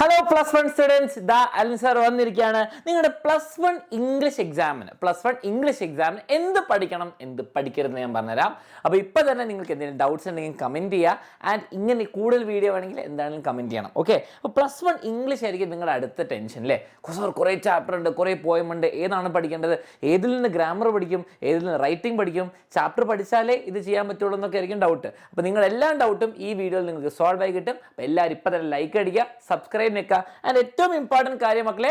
Hello plus 1 students, the answer വന്നിരിക്കുകയാണ്. നിങ്ങളുടെ plus one English എക്സാമിന് എന്ത് പഠിക്കണം എന്ത് പഠിക്കരുതെന്ന് ഞാൻ പറഞ്ഞുതരാം. അപ്പോൾ ഇപ്പോൾ തന്നെ നിങ്ങൾക്ക് എന്തെങ്കിലും ഡൗട്ട്സ് ഉണ്ടെങ്കിൽ കമൻറ്റ് ചെയ്യുക. ആൻഡ് ഇങ്ങനെ കൂടുതൽ വീഡിയോ വേണമെങ്കിൽ എന്താണെങ്കിലും കമൻറ്റ് ചെയ്യണം. ഓക്കെ, അപ്പോൾ പ്ലസ് വൺ ഇംഗ്ലീഷ് ആയിരിക്കും നിങ്ങളുടെ അടുത്ത ടെൻഷൻ അല്ലേ. കുറേ ചാപ്റ്റർ ഉണ്ട്, കുറേ പോയം ഉണ്ട്, ഏതാണ് പഠിക്കേണ്ടത്, ഏതിൽ നിന്ന് ഗ്രാമർ പഠിക്കും, ഏതിൽ നിന്ന് റൈറ്റിംഗ് പഠിക്കും, ചാപ്റ്റർ പഠിച്ചാലേ ഇത് ചെയ്യാൻ പറ്റുള്ളൂ എന്നൊക്കെ ആയിരിക്കും ഡൗട്ട്. അപ്പോൾ നിങ്ങൾ എല്ലാ ഡൗട്ടും ഈ വീഡിയോയിൽ നിങ്ങൾക്ക് സോൾവ് ആയി കിട്ടും. അപ്പോൾ എല്ലാവരും ഇപ്പോൾ തന്നെ ലൈക്ക് അടിക്കുക, സബ്സ്ക്രൈബ് നിൽക്കുക. ആൻഡ് ഏറ്റവും ഇമ്പോർട്ടൻറ്റ് കാര്യം മക്കളെ,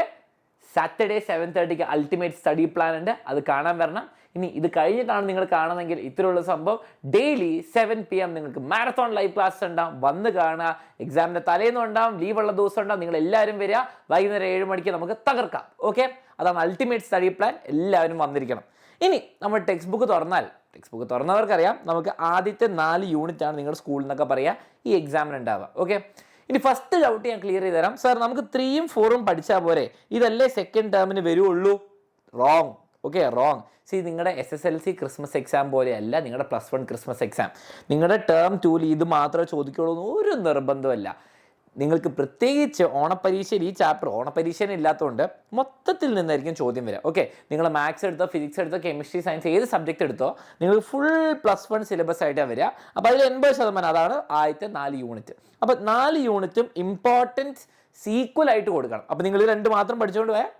സാറ്റർഡേ 7:30 അൾട്ടിമേറ്റ് സ്റ്റഡി പ്ലാൻ ഉണ്ട്, അത് കാണാൻ വരണം. ഇനി ഇത് കഴിഞ്ഞിട്ടാണ് നിങ്ങൾ കാണുന്നതെങ്കിൽ ഇത്രയുള്ള സംഭവം ഡെയിലി 7 PM നിങ്ങൾക്ക് മാരത്തോൺ ലൈവ് ക്ലാസ് ഉണ്ടാവും, വന്ന് കാണുക. എക്സാമിൻ്റെ തലേന്നും ഉണ്ടാവും, ലീവുള്ള ദിവസം ഉണ്ടാവും. നിങ്ങൾ എല്ലാവരും വരിക, വൈകുന്നേരം 7 മണിക്ക് നമുക്ക് തകർക്കാം. ഓക്കെ, അതാണ് അൾട്ടിമേറ്റ് സ്റ്റഡി പ്ലാൻ. എല്ലാവരും വന്നിരിക്കണം. ഇനി നമ്മൾ ടെക്സ്റ്റ് ബുക്ക് തുറന്നവർക്കറിയാം, നമുക്ക് ആദ്യത്തെ 4 യൂണിറ്റാണ് നിങ്ങളുടെ സ്കൂളിൽ നിന്നൊക്കെ പറയുക ഈ എക്സാമിന് ഉണ്ടാവുക. ഓക്കെ, ഇനി ഫസ്റ്റ് ഡൗട്ട് ഞാൻ ക്ലിയർ ചെയ്ത് തരാം. സാർ നമുക്ക് 3ഉം 4ഉം പഠിച്ചാൽ പോരെ, ഇതല്ലേ സെക്കൻഡ് ടേമിന് വരുള്ളൂ? റോങ്. Okay, wrong. സി, നിങ്ങളുടെ SSLC ക്രിസ്മസ് എക്സാം പോലെയല്ല നിങ്ങളുടെ പ്ലസ് 1 ക്രിസ്മസ് എക്സാം. നിങ്ങളുടെ ടേം 2 ഇത് മാത്രമേ ചോദിക്കുള്ളൂ എന്ന് ഒരു നിർബന്ധമല്ല. നിങ്ങൾക്ക് പ്രത്യേകിച്ച് ഓണപ്പരീക്ഷയിൽ ഈ ചാപ്റ്റർ ഓണപ്പരീക്ഷയിൽ ഇല്ലാത്തതുകൊണ്ട് മൊത്തത്തിൽ നിന്നായിരിക്കും ചോദ്യം വരിക. ഓക്കെ, നിങ്ങൾ മാത്സ് എടുത്തോ, ഫിസിക്സ് എടുത്തോ, കെമിസ്ട്രി, സയൻസ് ഏത് സബ്ജക്റ്റ് എടുത്തോ നിങ്ങൾക്ക് ഫുൾ പ്ലസ് 1 സിലബസ് ആയിട്ടാണ് വരിക. അപ്പോൾ അതിൽ 80% അതാണ് ആദ്യത്തെ 4 യൂണിറ്റ്. അപ്പോൾ 4 യൂണിറ്റും ഇമ്പോർട്ടൻസ് സീക്വൽ ആയിട്ട് കൊടുക്കണം. അപ്പോൾ നിങ്ങൾ 2 മാത്രം പഠിച്ചുകൊണ്ട് പോയാൽ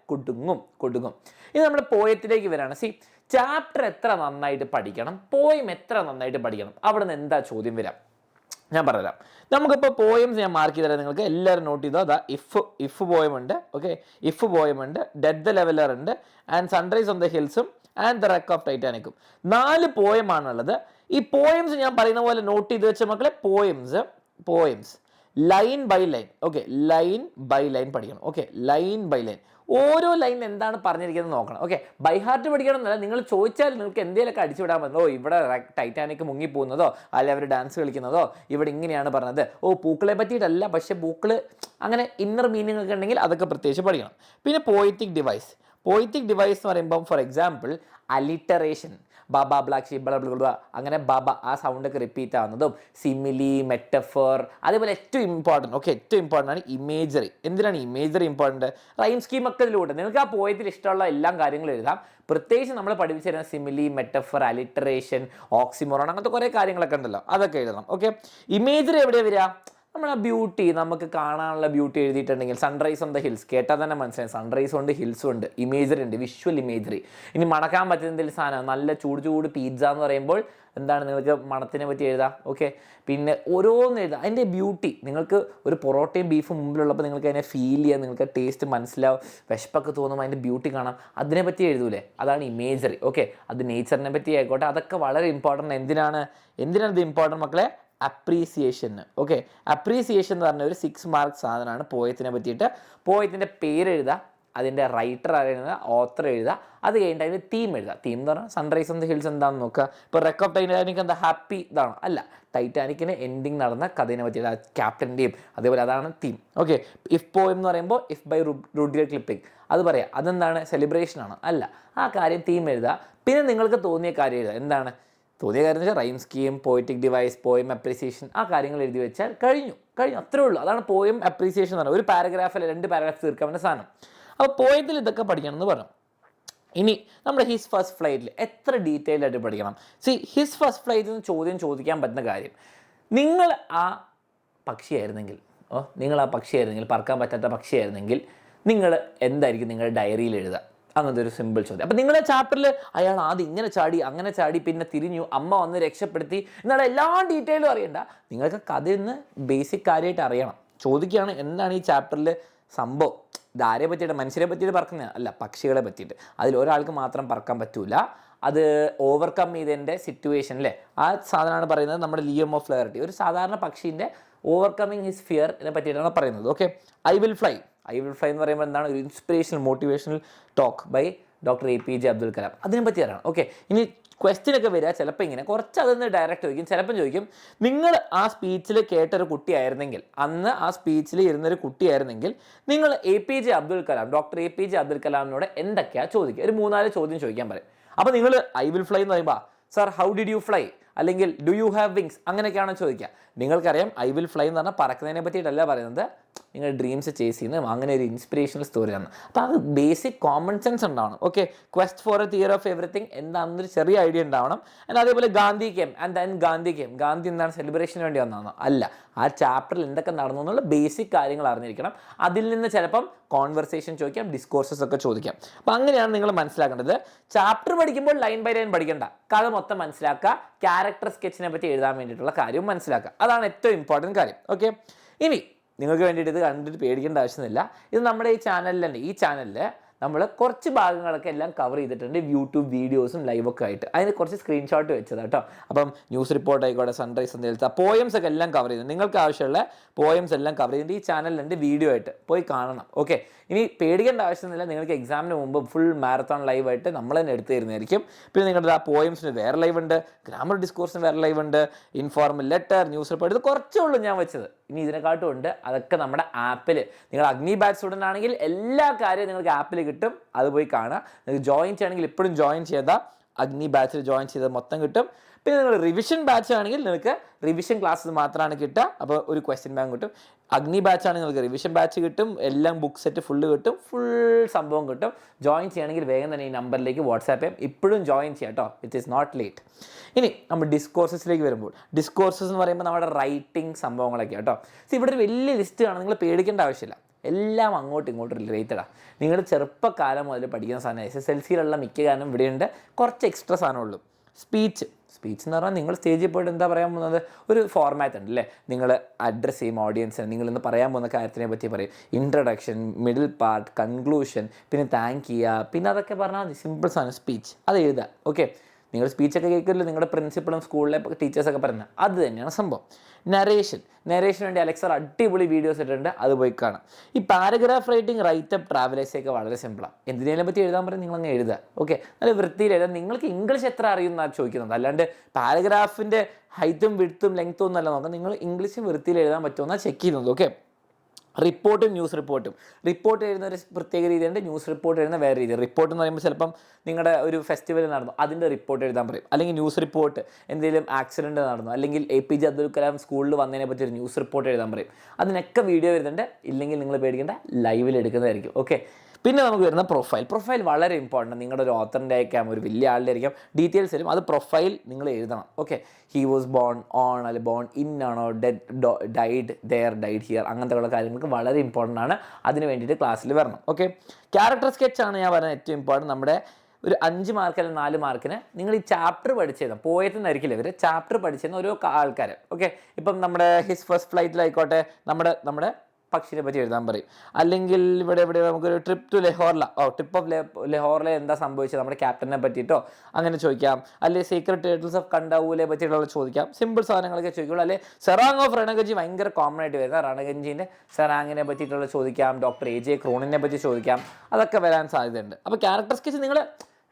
കൊടുങ്ങും. ഇനി നമ്മുടെ പോയത്തിലേക്ക് വരാണ്. സി, ചാപ്റ്റർ എത്ര നന്നായിട്ട് പഠിക്കണം, പോയം എത്ര നന്നായിട്ട് പഠിക്കണം, അവിടെ നിന്ന് എന്താ ചോദ്യം വരാം ഞാൻ പറഞ്ഞുതരാം. നമുക്കിപ്പോൾ പോയംസ് ഞാൻ മാർക്ക് ചെയ്ത് തരാം. നിങ്ങൾക്ക് എല്ലാവരും നോട്ട് ചെയ്തോ. അതാ ഇഫ് പോയം ഉണ്ട്. ഓക്കെ, ഇഫ് പോയം ഉണ്ട്, ഡെഡ് ദ ലെവലർ ഉണ്ട്, ആൻഡ് സൺറൈസ് ഓൺ ദ ഹിൽസും ആൻഡ് ദ റെക്ക് ഓഫ് ടൈറ്റാനിക്കും. 4 പോയമാണുള്ളത്. ഈ പോയംസ് ഞാൻ പറയുന്ന പോലെ നോട്ട് ചെയ്ത് വെച്ച മക്കളെ, poems line by line. Okay, line by line പഠിക്കണം. ഓക്കെ, ലൈൻ ബൈ ലൈൻ ഓരോ ലൈൻ എന്താണ് പറഞ്ഞിരിക്കുന്നത് നോക്കണം. ഓക്കെ, ബൈ ഹാർട്ട് പഠിക്കണം എന്നല്ല, നിങ്ങൾ ചോദിച്ചാൽ നിങ്ങൾക്ക് എന്തെങ്കിലുമൊക്കെ അടിച്ചുവിടാൻ പറ്റുന്നോ, ഇവിടെ ടൈറ്റാനിക് മുങ്ങിപ്പോകുന്നതോ, അല്ലെ അവർ ഡാൻസ് കളിക്കുന്നതോ, ഇവിടെ ഇങ്ങനെയാണ് പറഞ്ഞത്, പൂക്കളെ പറ്റിയിട്ടല്ല, പക്ഷേ പൂക്കൾ അങ്ങനെ ഇന്നർ മീനിങ് ഒക്കെ ഉണ്ടെങ്കിൽ അതൊക്കെ പ്രത്യേകിച്ച് പഠിക്കണം. പിന്നെ പോയറ്റിക് ഡിവൈസ് എന്ന് പറയുമ്പം for example alliteration, baa baa black sheep ബ്ല അങ്ങനെ ബാബ ആ സൗണ്ടൊക്കെ റിപ്പീറ്റ് ആവുന്നതും, സിമിലി, മെറ്റഫർ, അതേപോലെ ഏറ്റവും ഇമ്പോർട്ടൻ്റ് ആണ് ഇമേജറി. എന്തിനാണ് ഇമേജറി ഇമ്പോർട്ടൻ്റ്? റൈം സ്കീം ഒക്കെ ഇതിലൂടെ നിങ്ങൾക്ക് ആ പോയത്തിൽ ഇഷ്ടമുള്ള എല്ലാ കാര്യങ്ങളും എഴുതാം. പ്രത്യേകിച്ച് നമ്മൾ പഠിപ്പിച്ചു തരുന്ന സിമിലി, മെറ്റഫർ, അലിറ്ററേഷൻ, ഓക്സിമോറോൺ, അങ്ങനത്തെ കുറേ കാര്യങ്ങളൊക്കെ ഉണ്ടല്ലോ, അതൊക്കെ എഴുതണം. ഓക്കെ, ഇമേജറി എവിടെയാണ് വരിക? നമ്മളെ ബ്യൂട്ടി, നമുക്ക് കാണാനുള്ള ബ്യൂട്ടി എഴുതിയിട്ടുണ്ടെങ്കിൽ സൺറൈസ് ഓൺ ദ ഹിൽസ് കേട്ടാൽ തന്നെ മനസ്സിലായി, സൺറൈസും ഉണ്ട്, ഹിൽസും ഉണ്ട്, ഇമേജറി ഉണ്ട്, വിഷ്വൽ ഇമേജറി. ഇനി മണക്കാൻ പറ്റുന്ന എന്തെങ്കിലും സാധനം, നല്ല ചൂട് പിസ്സ എന്ന് പറയുമ്പോൾ എന്താണ് നിങ്ങൾക്ക് മണത്തിനെ പറ്റി എഴുതാം. ഓക്കെ, പിന്നെ ഓരോന്ന് എഴുതാം, അതിൻ്റെ ബ്യൂട്ടി. നിങ്ങൾക്ക് ഒരു പൊറോട്ടയും ബീഫും മുമ്പിലുള്ളപ്പോൾ നിങ്ങൾക്ക് അതിനെ ഫീൽ ചെയ്യാം, നിങ്ങൾക്ക് ടേസ്റ്റ് മനസ്സിലാവും, വിശപ്പൊക്കെ തോന്നുമ്പോൾ അതിൻ്റെ ബ്യൂട്ടി കാണാം, അതിനെപ്പറ്റി എഴുതൂലേ, അതാണ് ഇമേജറി. ഓക്കെ, അത് നേച്ചറിനെ പറ്റി ആയിക്കോട്ടെ, അതൊക്കെ വളരെ ഇമ്പോർട്ടൻ്റ്. എന്തിനാണ് ഇത് ഇമ്പോർട്ടൻ്റ് മക്കളെ? അപ്രീസിയേഷന്. ഓക്കെ, അപ്രീസിയേഷൻ എന്ന് പറഞ്ഞ ഒരു 6 മാർക്ക് സാധനമാണ് പോയത്തിനെ പറ്റിയിട്ട്. പോയത്തിൻ്റെ പേര് എഴുതുക, അതിൻ്റെ റൈറ്റർ എഴുതുക, ഓത്തർ എഴുതുക, അത് കഴിഞ്ഞിട്ട് അതിൻ്റെ തീം എഴുതുക. തീം എന്ന് പറഞ്ഞാൽ സൺറൈസ് ഓൺ ദ ഹിൽസ് എന്താണെന്ന് നോക്കുക. ഇപ്പോൾ റെക്ക് ഓഫ് ടൈറ്റാനിക് എന്താ, ഹാപ്പി ഇതാണോ? അല്ല, ടൈറ്റാനിക്കിന് എൻഡിങ് നടന്ന കഥയെ പറ്റിയിട്ട് ക്യാപ്റ്റൻ്റെയും അതേപോലെ അതാണ് തീം. ഓക്കെ, ഇഫ് പോയം എന്ന് പറയുമ്പോൾ ഇഫ് ബൈ റുഡിയർ ക്ലിപ്പിംഗ് അത് പറയാം, അതെന്താണ്, സെലിബ്രേഷൻ ആണ്? അല്ല, ആ കാര്യം തീം എഴുതുക. പിന്നെ നിങ്ങൾക്ക് തോന്നിയ കാര്യം എഴുതുക. എന്താണ് തോന്നിയ കാര്യം എന്ന് വെച്ചാൽ rhyme scheme, poetic device, poem appreciation, ആ കാര്യങ്ങൾ എഴുതി വെച്ചാൽ കഴിഞ്ഞു. അത്രേ ഉള്ളൂ. അതാണ് പോയം അപ്രീസിയേഷൻ എന്ന് പറയുന്നത്. ഒരു പാരഗ്രാഫ് അല്ല 2 പാരഗ്രാഫ് തീർക്കാൻ പറ്റുന്ന സാധനം. അപ്പോൾ പോയത്തിൽ ഇതൊക്കെ പഠിക്കണം എന്ന് പറഞ്ഞു. ഇനി നമ്മുടെ ഹിസ് ഫസ്റ്റ് ഫ്ലൈറ്റിൽ എത്ര ഡീറ്റെയിൽ ആയിട്ട് പഠിക്കണം? സി, ഹിസ് ഫസ്റ്റ് ഫ്ലൈറ്റിൽ നിന്ന് ചോദിക്കാൻ പറ്റുന്ന കാര്യം, നിങ്ങൾ ആ പക്ഷിയായിരുന്നെങ്കിൽ, പറക്കാൻ പറ്റാത്ത പക്ഷിയായിരുന്നെങ്കിൽ നിങ്ങൾ എന്തായിരിക്കും നിങ്ങളുടെ ഡയറിയിൽ എഴുതുക? അങ്ങനത്തെ ഒരു സിമ്പിൾ ചോദ്യം. അപ്പം നിങ്ങളുടെ ചാപ്റ്ററിൽ അയാൾ ആദ്യം ഇങ്ങനെ ചാടി, അങ്ങനെ ചാടി, പിന്നെ തിരിഞ്ഞു, അമ്മ വന്ന് രക്ഷപ്പെടുത്തി എന്നുള്ള എല്ലാ ഡീറ്റെയിലും അറിയണ്ട. നിങ്ങൾക്ക് കഥയിൽ നിന്ന് ബേസിക് കാര്യമായിട്ട് അറിയണം. ചോദിക്കുകയാണ് എന്താണ് ഈ ചാപ്റ്ററിൽ സംഭവം, ഇത് ആരെ പറ്റിയിട്ട്, മനുഷ്യരെ പറ്റിയിട്ട് പറക്കുന്ന അല്ല, പക്ഷികളെ പറ്റിയിട്ട്. അതിൽ ഒരാൾക്ക് മാത്രം പറക്കാൻ പറ്റൂല, അത് ഓവർകം ചെയ്തതിൻ്റെ സിറ്റുവേഷൻ അല്ലേ, ആ സാധനമാണ് പറയുന്നത് നമ്മുടെ ലിയം ഓഫ് ഫ്ലെയറിറ്റി. ഒരു സാധാരണ പക്ഷീൻ്റെ ഓവർകമ്മിങ് ഹിസ് ഫിയറിനെ പറ്റിയിട്ടാണ് പറയുന്നത്. ഓക്കെ, ഐ വിൽ ഫ്ലൈ എന്ന് പറയുമ്പോൾ എന്താണ്, ഒരു inspirational motivational talk by doctor APJ Abdul Kalam, അതിനെപ്പറ്റി അറിയണം. ഓക്കെ, ഇനി ക്വസ്റ്റ്യനൊക്കെ വരിക ചിലപ്പോൾ ഇങ്ങനെ കുറച്ച് അതിന് ഡയറക്റ്റ് ചോദിക്കും. ചിലപ്പം ചോദിക്കും, നിങ്ങൾ ആ സ്പീച്ചിൽ കേട്ടൊരു കുട്ടിയായിരുന്നെങ്കിൽ, അന്ന് ആ സ്പീച്ചിൽ ഇരുന്നൊരു കുട്ടിയായിരുന്നെങ്കിൽ നിങ്ങൾ ഡോക്ടർ APJ അബ്ദുൽ കലാമിനോട് എന്തൊക്കെയാണ് ചോദിക്കുക? ഒരു 3-4 ചോദ്യം ചോദിക്കാൻ പറയും. അപ്പോൾ നിങ്ങൾ ഐ വിൽ ഫ്ലൈ എന്ന് പറയുമ്പോൾ, sir how did you fly, അല്ലെങ്കിൽ ഡു യു ഹാവ് വിങ്സ്, അങ്ങനെയൊക്കെയാണോ ചോദിക്കുക. നിങ്ങൾക്കറിയാം ഐ വിൽ ഫ്ലൈ എന്ന് പറഞ്ഞാൽ പറക്കുന്നതിനെ പറ്റിയിട്ടല്ല പറയുന്നത്, നിങ്ങളുടെ ഡ്രീംസ് ചേസ് ചെയ്യുന്നതും അങ്ങനെ ഒരു ഇൻസ്പിറേഷണൽ സ്റ്റോറിയാണ്. അപ്പോൾ അത് ബേസിക് കോമൺ സെൻസ് ഉണ്ടാവണം. Okay, quest for a theory of everything എന്താണെന്നൊരു ചെറിയ ഐഡിയ ഉണ്ടാവണം. ആൻഡ് അതേപോലെ Gandhi came and then Gandhi came, Gandhi എന്താണ് സെലിബ്രേഷന് വേണ്ടി വന്നതാണോ? അല്ല, ആ ചാപ്റ്ററിൽ എന്തൊക്കെ നടന്നു എന്നുള്ള ബേസിക് കാര്യങ്ങൾ അറിഞ്ഞിരിക്കണം. അതിൽ നിന്ന് ചിലപ്പം കോൺവെർസേഷൻ ചോദിക്കാം, ഡിസ്കോഴ്സസ് ഒക്കെ ചോദിക്കാം. അപ്പോൾ അങ്ങനെയാണ് നിങ്ങൾ മനസ്സിലാക്കേണ്ടത്. ചാപ്റ്റർ പഠിക്കുമ്പോൾ ലൈൻ ബൈ ലൈൻ പഠിക്കേണ്ട, കഥ മൊത്തം മനസ്സിലാക്കുക, ക്യാരക്ടർ സ്കെച്ചിനെ പറ്റി എഴുതാൻ വേണ്ടിയിട്ടുള്ള കാര്യവും മനസ്സിലാക്കുക. അതാണ് ഏറ്റവും ഇമ്പോർട്ടൻറ്റ് കാര്യം. ഓക്കെ, ഇനി നിങ്ങൾക്ക് വേണ്ടിയിട്ട് ഇത് കണ്ടിട്ട് പേടിക്കേണ്ട ആവശ്യമൊന്നുമില്ല. ഇത് നമ്മുടെ ഈ ചാനലിൽ തന്നെ, ഈ ചാനലിൽ നമ്മൾ കുറച്ച് ഭാഗങ്ങളൊക്കെ എല്ലാം കവർ ചെയ്തിട്ടുണ്ട്, യൂട്യൂബ് വീഡിയോസും ലൈവൊക്കെ ആയിട്ട്. അതിന് കുറച്ച് സ്ക്രീൻഷോട്ട് വെച്ചത് കേട്ടോ. അപ്പം ന്യൂസ് റിപ്പോർട്ട് ആയിക്കോട്ടെ, സൺറൈസ് എന്തെങ്കിലും പോയംസ് ഒക്കെ എല്ലാം കവർ ചെയ്തു. നിങ്ങൾക്ക് ആവശ്യമുള്ള പോയംസ് എല്ലാം കവർ ചെയ്തിട്ട് ഈ ചാനലിലുണ്ട്, വീഡിയോ ആയിട്ട് പോയി കാണണം. ഓക്കെ, ഇനി പേടിക്കേണ്ട ആവശ്യമൊന്നുമില്ല. നിങ്ങൾക്ക് എക്സാമിന് മുമ്പ് ഫുൾ മാരത്തോൺ ലൈവായിട്ട് നമ്മൾ തന്നെ എടുത്തു തരുന്നതായിരിക്കും. പിന്നെ നിങ്ങളുടെ ആ പോയംസിന് വേറെ ലൈവ് ഉണ്ട്, ഗ്രാമർ ഡിസ്കോഴ്സിന് വേറെ ലൈവ് ഉണ്ട്, ഇൻഫോർമൽ ലെറ്റർ, ന്യൂസ് റിപ്പോർട്ട്, ഇത് കുറച്ചേ ഉള്ളൂ ഞാൻ വെച്ചത്. ഇനി ഇതിനെക്കാട്ടും ഉണ്ട്. അതൊക്കെ നമ്മുടെ ആപ്പിൽ, നിങ്ങൾ അഗ്നി ബാച്ച് സ്റ്റുഡൻ്റ് ആണെങ്കിൽ എല്ലാ കാര്യവും നിങ്ങൾക്ക് ആപ്പിൽ കിട്ടും. അത് പോയി കാണുക. നിങ്ങൾക്ക് ജോയിൻ ചെയ്യണമെങ്കിൽ ഇപ്പോഴും ജോയിൻ ചെയ്താൽ അഗ്നി ബാച്ചിൽ ജോയിൻ ചെയ്താൽ മൊത്തം കിട്ടും. പിന്നെ നിങ്ങൾ റിവിഷൻ ബാച്ച് ആണെങ്കിൽ നിങ്ങൾക്ക് റിവിഷൻ ക്ലാസ്സിൽ മാത്രമാണ് കിട്ടുക. അപ്പോൾ ഒരു ക്വസ്റ്റ്യൻ ബാങ്ക് കിട്ടും. അഗ്നി ബാച്ച് ആണെങ്കിൽ നിങ്ങൾക്ക് റിവിഷൻ ബാച്ച് കിട്ടും, എല്ലാം ബുക്ക് സെറ്റ് ഫുള്ള് കിട്ടും, ഫുൾ സംഭവം കിട്ടും. ജോയിൻ ചെയ്യണമെങ്കിൽ വേഗം തന്നെ ഈ നമ്പറിലേക്ക് വാട്സാപ്പ് ചെയ്യാം. ഇപ്പോഴും ജോയിൻ ചെയ്യാം കേട്ടോ, ഇറ്റ് ഈസ് നോട്ട് ലേറ്റ്. ഇനി നമ്മൾ ഡിസ്കോഴ്സസിലേക്ക് വരുമ്പോൾ, ഡിസ്കോഴ്സസ് എന്ന് പറയുമ്പോൾ നമ്മുടെ റൈറ്റിംഗ് സംഭവങ്ങളൊക്കെ കേട്ടോ. ഇവിടെ ഒരു വലിയ ലിസ്റ്റ് ആണ്, നിങ്ങൾ പേടിക്കേണ്ട ആവശ്യമില്ല. എല്ലാം അങ്ങോട്ടും ഇങ്ങോട്ടും റിലേറ്റഡാണ്. നിങ്ങൾ ചെറുപ്പകാലം മുതൽ പഠിക്കുന്ന സാധനം SSLCയിലുള്ള മിക്ക കാരണം ഇവിടെയുണ്ട്. കുറച്ച് എക്സ്ട്രാ സാധനമുള്ളൂ. സ്പീച്ച് എന്ന് പറഞ്ഞാൽ നിങ്ങൾ സ്റ്റേജിൽ പോയിട്ട് എന്താ പറയാൻ പോകുന്നത്, ഒരു ഫോർമാറ്റ് ഉണ്ട് അല്ലേ. നിങ്ങൾ അഡ്രസ്സ് ചെയ്യും ഓഡിയൻസിന്, നിങ്ങളിന്ന് പറയാൻ പോകുന്ന കാര്യത്തിനെ പറ്റി പറയും. ഇൻട്രഡക്ഷൻ, മിഡിൽ പാർട്ട്, കൺക്ലൂഷൻ, പിന്നെ താങ്ക് ചെയ്യുക, പിന്നെ അതൊക്കെ പറഞ്ഞാൽ സിമ്പിൾ സാധനം സ്പീച്ച്, അത് എഴുതുക. ഓക്കെ, നിങ്ങൾ സ്പീച്ചൊക്കെ കേൾക്കില്ല, നിങ്ങളുടെ പ്രിൻസിപ്പളും സ്കൂളിലെ ടീച്ചേഴ്സൊക്കെ പറയുന്നത് അത് തന്നെയാണ് സംഭവം. നരേഷന് വേണ്ടി അലക്സർ അടിപൊളി വീഡിയോസ് ഇട്ടിട്ടുണ്ട്, അത് പോയി കാണാം. ഈ പാരഗ്രാഫ് റൈറ്റിംഗ്, റൈറ്റപ്പ്, ട്രാവലേഴ്സൊക്കെ വളരെ സിമ്പിളാണ്. എന്തിനേലും പറ്റി എഴുതാൻ പറയും നിങ്ങളങ്ങ് എഴുതുക. ഓക്കെ, നല്ല വൃത്തിയിൽ എഴുതാം. നിങ്ങൾക്ക് ഇംഗ്ലീഷ് എത്ര അറിയുമെന്നാണ് ചോദിക്കുന്നത്, അല്ലാണ്ട് പാരഗ്രാഫിൻ്റെ ഹൈറ്റും വിഡ്ത്തും ലെങ്ത്തും ഒന്നല്ല നോക്കാം. നിങ്ങൾ ഇംഗ്ലീഷ് വൃത്തിയിൽ എഴുതാൻ പറ്റുമെന്നാണ് ചെക്ക് ചെയ്യുന്നത്. ഓക്കെ, റിപ്പോർട്ടും ന്യൂസ് റിപ്പോർട്ടും. റിപ്പോർട്ട് എഴുതുന്ന ഒരു പ്രത്യേക രീതിയുണ്ട്, ന്യൂസ് റിപ്പോർട്ട് എഴുതുന്ന വേറെ രീതി. റിപ്പോർട്ട് എന്ന് പറയുമ്പോൾ ചിലപ്പം നിങ്ങളുടെ ഒരു ഫെസ്റ്റിവൽ നടന്നു, അതിൻ്റെ റിപ്പോർട്ട് എഴുതാൻ പറയും. അല്ലെങ്കിൽ ന്യൂസ് റിപ്പോർട്ട് എന്തെങ്കിലും ആക്സിഡൻറ്റ് നടന്നു, അല്ലെങ്കിൽ APJ അബ്ദുൽ കലാം സ്കൂളിൽ വന്നതിനെ പറ്റി ഒരു ന്യൂസ് റിപ്പോർട്ട് എഴുതാൻ പറയും. അതിനൊക്കെ വീഡിയോ വരുന്നുണ്ട്. ഇല്ലെങ്കിൽ നിങ്ങൾ പേടിക്കേണ്ട, ലൈവിൽ എടുക്കുന്നതായിരിക്കും. ഓക്കെ, പിന്നെ നമുക്ക് വരുന്ന പ്രൊഫൈൽ വളരെ ഇമ്പോർട്ടൻ്റ്. നിങ്ങളുടെ ഒരു ഓത്തറിൻ്റെ ആയിരിക്കാം, ഒരു വലിയ ആളുടെ ആയിരിക്കാം, ഡീറ്റെയിൽസ് വരും. അത് പ്രൊഫൈൽ നിങ്ങൾ എഴുതണം. Okay, he was born on, അല്ലെങ്കിൽ ബോൺ ഇൻ ആണോ, ഡൈഡ് ഹിയർ, അങ്ങനത്തെ ഉള്ള കാര്യങ്ങൾക്ക് വളരെ ഇമ്പോർട്ടൻ്റ് ആണ്. അതിന് വേണ്ടിയിട്ട് ക്ലാസ്സിൽ വരണം. ഓക്കെ, ക്യാരക്ടർ സ്കെച്ചാണ് ഞാൻ പറയുന്നത് ഏറ്റവും ഇമ്പോർട്ടൻറ്റ്. നമ്മുടെ ഒരു 5 മാർക്ക് അല്ലെങ്കിൽ 4 മാർക്കിന് നിങ്ങൾ ഈ ചാപ്റ്റർ പഠിച്ചത്, പോയതെന്നായിരിക്കില്ല ഇവർ ചാപ്റ്റർ പഠിച്ചതെന്ന് ഓരോ ആൾക്കാർ. ഓക്കെ, ഇപ്പം നമ്മുടെ ഹിസ് ഫസ്റ്റ് ഫ്ലൈറ്റിലായിക്കോട്ടെ നമ്മുടെ പക്ഷിനെ പറ്റി എഴുതാൻ പറയും. അല്ലെങ്കിൽ ഇവിടെ നമുക്കൊരു ട്രിപ്പ് ടു ലെഹോർല, ട്രിപ്പ് ഓഫ് ലെഹോർല എന്താ സംഭവിച്ചത്, നമ്മുടെ ക്യാപ്റ്റനെ പറ്റിയിട്ടോ അങ്ങനെ ചോദിക്കാം. അല്ലെങ്കിൽ സീക്രട്ട് ടേർട്ടിൽസ് ഓഫ് കണ്ടൌലെ പറ്റിയിട്ടുള്ള ചോദിക്കാം. സിമ്പിൾ സാധനങ്ങളൊക്കെ ചോദിക്കുള്ളൂ. അല്ലെങ്കിൽ സെറാങ് ഓഫ് രണഗഞ്ചി ഭയങ്കര കോമൺ ആയിട്ട് വരുന്ന രണഗഞ്ചിൻ്റെ സെറാങ്ങിനെ പറ്റിയിട്ടുള്ള ചോദിക്കാം. ഡോക്ടർ AJ ക്രോണിനെ പറ്റി ചോദിക്കാം. അതൊക്കെ വരാൻ സാധ്യതയുണ്ട്. അപ്പോൾ ക്യാരക്ടർ സ്കെച്ച് നിങ്ങൾ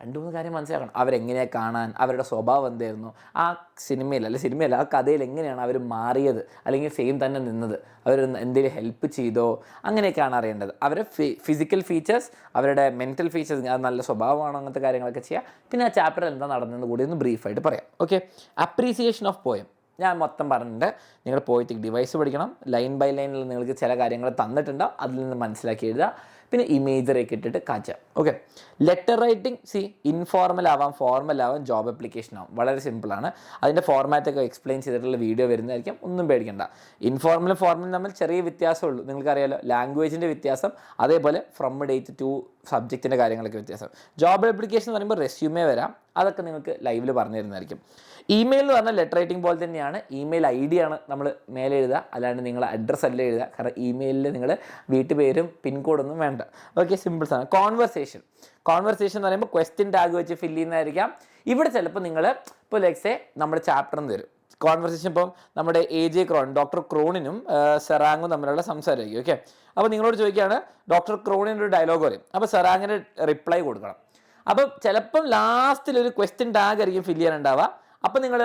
2-3 കാര്യം മനസ്സിലാക്കണം. അവരെങ്ങനെയാണ് കാണാൻ, അവരുടെ സ്വഭാവം എന്തായിരുന്നു, ആ സിനിമയിൽ ആ കഥയിൽ എങ്ങനെയാണ് അവർ മാറിയത്, അല്ലെങ്കിൽ സെയിം തന്നെ നിന്നത്, അവർ എന്തെങ്കിലും ഹെൽപ്പ് ചെയ്തോ, അങ്ങനെയൊക്കെയാണ് അറിയേണ്ടത്. അവരുടെ ഫിസിക്കൽ ഫീച്ചേഴ്സ്, അവരുടെ മെൻറ്റൽ ഫീച്ചേഴ്സ്, അത് നല്ല സ്വഭാവമാണോ, അങ്ങനത്തെ കാര്യങ്ങളൊക്കെ ചെയ്യുക. പിന്നെ ആ ചാപ്റ്ററിൽ എന്താ നടന്നതെന്ന് കൂടി ഒന്ന് ബ്രീഫായിട്ട് പറയാം. ഓക്കെ, അപ്രീസിയേഷൻ ഓഫ് പോയം ഞാൻ മൊത്തം പറഞ്ഞിട്ടുണ്ട്. നിങ്ങൾ പോയറ്റിക് ഡിവൈസ് പഠിക്കണം. ലൈൻ ബൈ ലൈനിൽ നിങ്ങൾക്ക് ചില കാര്യങ്ങൾ തന്നിട്ടുണ്ടോ, അതിൽ നിന്ന് മനസ്സിലാക്കി എഴുതുക. പിന്നെ ഇമേജറൊക്കെ ഇട്ടിട്ട് കാച്ചുക. ഓക്കെ, ലെറ്റർ റൈറ്റിംഗ് ഇൻഫോർമൽ ആവാം, ഫോർമൽ ആവാം, ജോബ് ആപ്ലിക്കേഷൻ ആവും. വളരെ സിമ്പിളാണ്. അതിൻ്റെ ഫോർമാറ്റൊക്കെ എക്സ്പ്ലെയിൻ ചെയ്തിട്ടുള്ള വീഡിയോ വരുന്നതായിരിക്കും. ഒന്നും പേടിക്കണ്ട. ഇൻഫോർമലും ഫോർമലും തമ്മിൽ ചെറിയ വ്യത്യാസമുള്ളൂ. നിങ്ങൾക്കറിയാലോ, ലാംഗ്വേജിൻ്റെ വ്യത്യാസം, അതേപോലെ ഫ്രം ഡേറ്റ് ടു സബ്ജക്റ്റിൻ്റെ കാര്യങ്ങളൊക്കെ വ്യത്യാസം. ജോബ് ആപ്ലിക്കേഷൻ എന്ന് പറയുമ്പോൾ റെസ്യൂമേ വരാം. അതൊക്കെ നിങ്ങൾക്ക് ലൈവിൽ പറഞ്ഞു തരുന്നതായിരിക്കും. ഇമെയിൽ എന്ന് പറഞ്ഞാൽ ലെറ്റർ റൈറ്റിംഗ് പോലെ തന്നെയാണ്. ഇമെയിൽ ID ആണ് നമ്മൾ മേലെ എഴുതുക, അല്ലാണ്ട് നിങ്ങൾ അഡ്രസ്സ് അല്ല എഴുതുക. കാരണം ഇമെയിലിൽ നിങ്ങൾ വീട്ടുപേരും പിൻകോഡൊന്നും വേണ്ട. ഓക്കെ, സിമ്പിൾസ് ആണ്. കോൺവെർസേഷൻ എന്ന് പറയുമ്പോൾ ക്വസ്റ്റ്യൻ ടാഗ് വെച്ച് ഫില്ല് ചെയ്യുന്നതായിരിക്കാം. ഇവിടെ ചിലപ്പോൾ നിങ്ങൾ ഇപ്പോൾ ലെക്സേ നമ്മുടെ ചാപ്റ്ററിന് തരും കോൺവെർസേഷൻ. ഇപ്പം നമ്മുടെ AJ ക്രോൺ, ഡോക്ടർ ക്രോണിനും സെറാങ്ങും തമ്മിലുള്ള സംസാരമായിരിക്കും. ഓക്കെ, അപ്പോൾ നിങ്ങളോട് ചോദിക്കുകയാണ്, ഡോക്ടർ ക്രോണിൻ്റെ ഒരു ഡയലോഗ് പറയും. അപ്പോൾ സെറാങ്ങിന് റിപ്ലൈ കൊടുക്കണം. അപ്പം ചിലപ്പം ലാസ്റ്റിൽ ഒരു ക്വസ്റ്റ്യൻ ടാഗ് ആയിരിക്കും ഫില്ല് ചെയ്യാനുണ്ടാവുക. അപ്പോൾ നിങ്ങൾ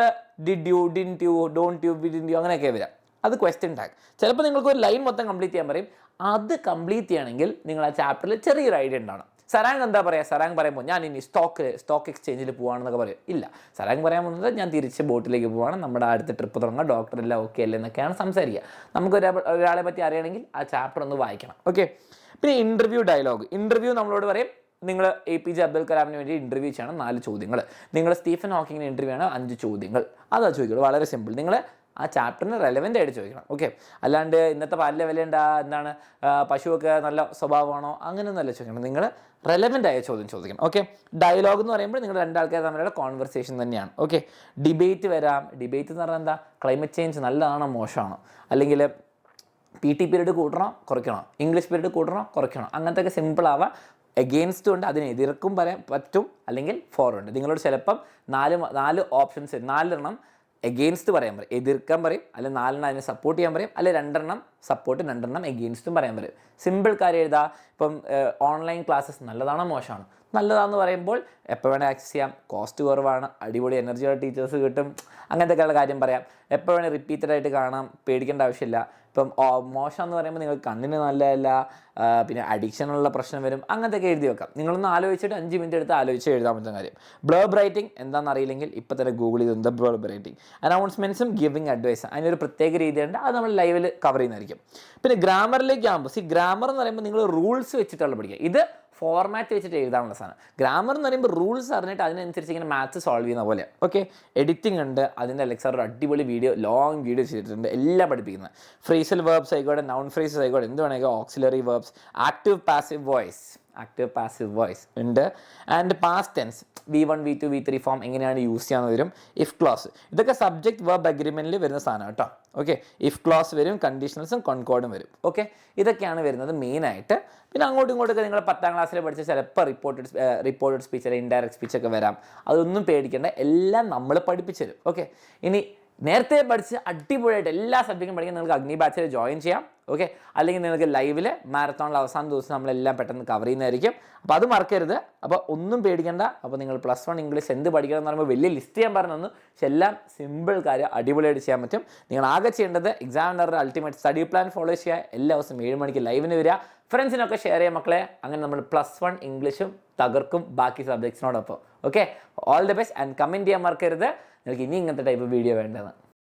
did you, didn't you, don't you, didn't you, അങ്ങനെയൊക്കെ വരാം. അത് ക്വസ്റ്റ്യൻ ടാഗ്. ചിലപ്പോൾ നിങ്ങൾക്ക് ഒരു ലൈൻ മൊത്തം കംപ്ലീറ്റ് ചെയ്യാൻ പറയും. അത് കംപ്ലീറ്റ് ചെയ്യണമെങ്കിൽ നിങ്ങൾ ആ ചാപ്റ്ററിൽ ചെറിയൊരു ഐഡിയ ഉണ്ടാവണം. സരാങ് എന്താ പറയുക? സരാങ് പറയുമ്പോൾ ഞാൻ ഇനി സ്റ്റോക്ക് എക്സ്ചേഞ്ചിൽ പോവാണെന്നൊക്കെ പറയും. ഇല്ല, സരാങ് പറയാൻ പോകുന്നത് ഞാൻ തിരിച്ച് ബോട്ടിലേക്ക് പോവാണ്, നമ്മുടെ അടുത്ത ട്രിപ്പ് തുടങ്ങാം, ഡോക്ടറെല്ലാം ഓക്കെ അല്ലേ എന്നൊക്കെയാണ് സംസാരിക്കുക. നമുക്ക് ഒരാളെ പറ്റി അറിയണമെങ്കിൽ ആ ചാപ്റ്റർ ഒന്ന് വായിക്കണം. ഓക്കെ. പിന്നെ ഇൻ്റർവ്യൂ ഡയലോഗ്. ഇൻ്റർവ്യൂ നമ്മളോട് പറയും നിങ്ങൾ APJ അബ്ദുൽ കലാമിന് വേണ്ടി ഇൻ്റർവ്യൂ ചെയ്യണം 4 ചോദ്യങ്ങൾ. നിങ്ങൾ സ്റ്റീഫൻ ഹോക്കിങ്ങിന് ഇൻ്റർവ്യൂ ആണ് 5 ചോദ്യങ്ങൾ. അതാ ചോദിക്കുള്ളൂ. വളരെ സിമ്പിൾ. നിങ്ങൾ ആ ചാപ്റ്ററിന് റെലവൻ്റ് ആയിട്ട് ചോദിക്കണം. ഓക്കെ. അല്ലാണ്ട് ഇന്നത്തെ പാലിലെ വിലയുണ്ട്, എന്താണ് പശുവൊക്കെ നല്ല സ്വഭാവമാണോ, അങ്ങനെയൊന്നുമല്ല ചോദിക്കണം. നിങ്ങൾ റെലവൻ്റ് ആയ ചോദ്യം ചോദിക്കണം. ഓക്കെ. ഡയലോഗ് എന്ന് പറയുമ്പോൾ നിങ്ങൾ രണ്ടാൾക്കാർ തമ്മിലുള്ള കോൺവെർസേഷൻ തന്നെയാണ്. ഓക്കെ. ഡിബേറ്റ് വരാം. ഡിബേറ്റ് എന്ന് പറഞ്ഞാൽ എന്താ? ക്ലൈമറ്റ് ചേഞ്ച് നല്ലതാണോ മോശമാണോ, അല്ലെങ്കിൽ PT പീരീഡ് കൂട്ടണോ കുറയ്ക്കണോ, ഇംഗ്ലീഷ് പീരീഡ് കൂട്ടണോ കുറയ്ക്കണോ, അങ്ങനത്തെ ഒക്കെ സിമ്പിൾ ആവാം. എഗെയിൻസ്റ്റ് ഉണ്ട്, അതിനെ എതിർക്കും പറയാൻ പറ്റും, അല്ലെങ്കിൽ ഫോർ ഉണ്ട്. നിങ്ങളോട് ചിലപ്പം 4 ഓപ്ഷൻസ് 4 എഗെയിൻസ്റ്റ് പറയാൻ പറയും, എതിർക്കാൻ പറയും, അല്ലെങ്കിൽ 4 അതിനെ സപ്പോർട്ട് ചെയ്യാൻ പറയും, അല്ലെങ്കിൽ 2 സപ്പോർട്ട് 2 എഗെയിൻസ്റ്റും പറയാൻ പറയും. സിമ്പിൾ കാര്യം എഴുതാ. ഇപ്പം ഓൺലൈൻ ക്ലാസ്സസ് നല്ലതാണോ മോശമാണോ? നല്ലതാണെന്ന് പറയുമ്പോൾ എപ്പോൾ വേണേൽ ആക്സസ് ചെയ്യാം, കോസ്റ്റ് കുറവാണ്, അടിപൊളി എനർജിയുള്ള ടീച്ചേഴ്സ് കിട്ടും, അങ്ങനത്തെയൊക്കെയുള്ള കാര്യം പറയാം. എപ്പോൾ വേണേൽ റിപ്പീറ്റഡ് ആയിട്ട് കാണാം, പേടിക്കേണ്ട ആവശ്യമില്ല. ഇപ്പം മോശം എന്ന് പറയുമ്പോൾ നിങ്ങൾക്ക് കണ്ണിന് നല്ലതല്ല, പിന്നെ അഡിക്ഷനുള്ള പ്രശ്നം വരും, അങ്ങനത്തെയൊക്കെ എഴുതി വെക്കാം. നിങ്ങളൊന്ന് ആലോചിച്ചിട്ട് 5 മിനിറ്റ് എടുത്ത് ആലോചിച്ച് എഴുതാൻ പറ്റുന്ന കാര്യം. ബ്ലർബ് റൈറ്റിംഗ് എന്താണെന്ന് അറിയില്ലെങ്കിൽ ഇപ്പോൾ തന്നെ ഗൂഗിൾ ചെയ്ത് എന്താ ബ്ലർബ് റൈറ്റിംഗ്. അനൗൺസ്മെൻറ്റ്സും ഗിവിങ് അഡ്വൈസ്, അതിനൊരു പ്രത്യേക രീതിയുണ്ട്, അത് നമ്മൾ ലൈവിൽ കവർ ചെയ്യുന്നതായിരിക്കും. പിന്നെ ഗ്രാമറിലേക്ക് ആകുമ്പോൾ ഗ്രാമർ എന്ന് പറയുമ്പോൾ നിങ്ങൾ റൂൾസ് വെച്ചിട്ടുള്ള പഠിക്കുക. ഇത് ഫോർമാറ്റ് വെച്ചിട്ട് എഴുതാനുള്ള സാധനം. ഗ്രാമർ എന്ന് പറയുമ്പോൾ റൂൾസ് അറിഞ്ഞിട്ട് അതിനനുസരിച്ച് ഇങ്ങനെ മാത്സ് സോൾവ് ചെയ്യുന്ന പോലെ. ഓക്കെ. എഡിറ്റിംഗ് ഉണ്ട്, അതിൻ്റെ ലെക്ചർ ഒരു അടിപൊളി വീഡിയോ, ലോങ് വീഡിയോ ചെയ്തിട്ടുണ്ട്, എല്ലാം പഠിപ്പിക്കുന്നത്. ഫ്രേസൽ വേർബ്സ് ആയിക്കോട്ടെ, നൗൺ ഫ്രേസസ് ആയിക്കോട്ടെ, എന്ത് വേണമെങ്കിൽ, auxiliary verbs, active passive voice ഉണ്ട്. And past tense, V1 V2 V3 form എങ്ങനെയാണ് യൂസ് ചെയ്യാന്ന് വരും. ഇഫ് ക്ലോസ്, ഇതൊക്കെ സബ്ജക്ട് വെർബ് അഗ്രിമെൻറ്റിൽ വരുന്ന സാധനം കേട്ടോ. ഓക്കെ. ഇഫ് ക്ലോസ് വരും, കണ്ടീഷണൽസും കോൺകോർഡും വരും. ഓക്കെ. ഇതൊക്കെയാണ് വരുന്നത് മെയിനായിട്ട്. പിന്നെ അങ്ങോട്ടും ഇങ്ങോട്ടൊക്കെ നിങ്ങൾ 10ാം ക്ലാസ്സിൽ പഠിച്ച ചിലപ്പോൾ റിപ്പോർട്ടഡ് സ്പീച്ച് അല്ലെങ്കിൽ ഇൻഡയറക്റ്റ് സ്പീച്ചൊക്കെ വരാം. അതൊന്നും പേടിക്കേണ്ട, എല്ലാം നമ്മൾ പഠിപ്പിച്ചു തരും. ഓക്കെ. ഇനി നേരത്തെ പഠിച്ച് അടിപൊളിയായിട്ട് എല്ലാ സബ്ജക്റ്റും പഠിക്കാൻ നിങ്ങൾക്ക് അഗ്നി ബാച്ചിൽ ജോയിൻ ചെയ്യാം. ഓക്കെ. അല്ലെങ്കിൽ നിങ്ങൾക്ക് ലൈവിൽ മാരത്തോണിൽ അവസാന ദിവസം നമ്മളെല്ലാം പെട്ടെന്ന് കവർ ചെയ്യുന്നതായിരിക്കും. അപ്പോൾ അത് മറക്കരുത്. അപ്പോൾ ഒന്നും പേടിക്കേണ്ട. അപ്പോൾ നിങ്ങൾ +1 ഇംഗ്ലീഷ് എന്ത് പഠിക്കണം എന്ന് പറയുമ്പോൾ വലിയ ലിസ്റ്റ് ചെയ്യാൻ പറഞ്ഞു, പക്ഷെ എല്ലാം സിമ്പിൾ കാര്യം അടിപൊളിയായിട്ട് ചെയ്യാൻ പറ്റും. നിങ്ങൾ ആകെ ചെയ്യേണ്ടത് എക്സാമിനറുടെ അൾട്ടിമേറ്റ് സ്റ്റഡി പ്ലാൻ ഫോളോ ചെയ്യുക, എല്ലാ ദിവസവും 7 മണിക്ക് ലൈവിന് വരിക, ഫ്രണ്ട്സിനൊക്കെ ഷെയർ ചെയ്യാം മക്കളെ. അങ്ങനെ നമ്മൾ +1 ഇംഗ്ലീഷും തകർക്കും ബാക്കി സബ്ജക്ട്സിനോടൊപ്പം. Okay. All the best. And comment ചെയ്യാൻ മറക്കരുത് നിങ്ങൾക്ക് ഇനി ഇങ്ങനത്തെ ടൈപ്പ് വീഡിയോ വേണ്ടതെന്ന്.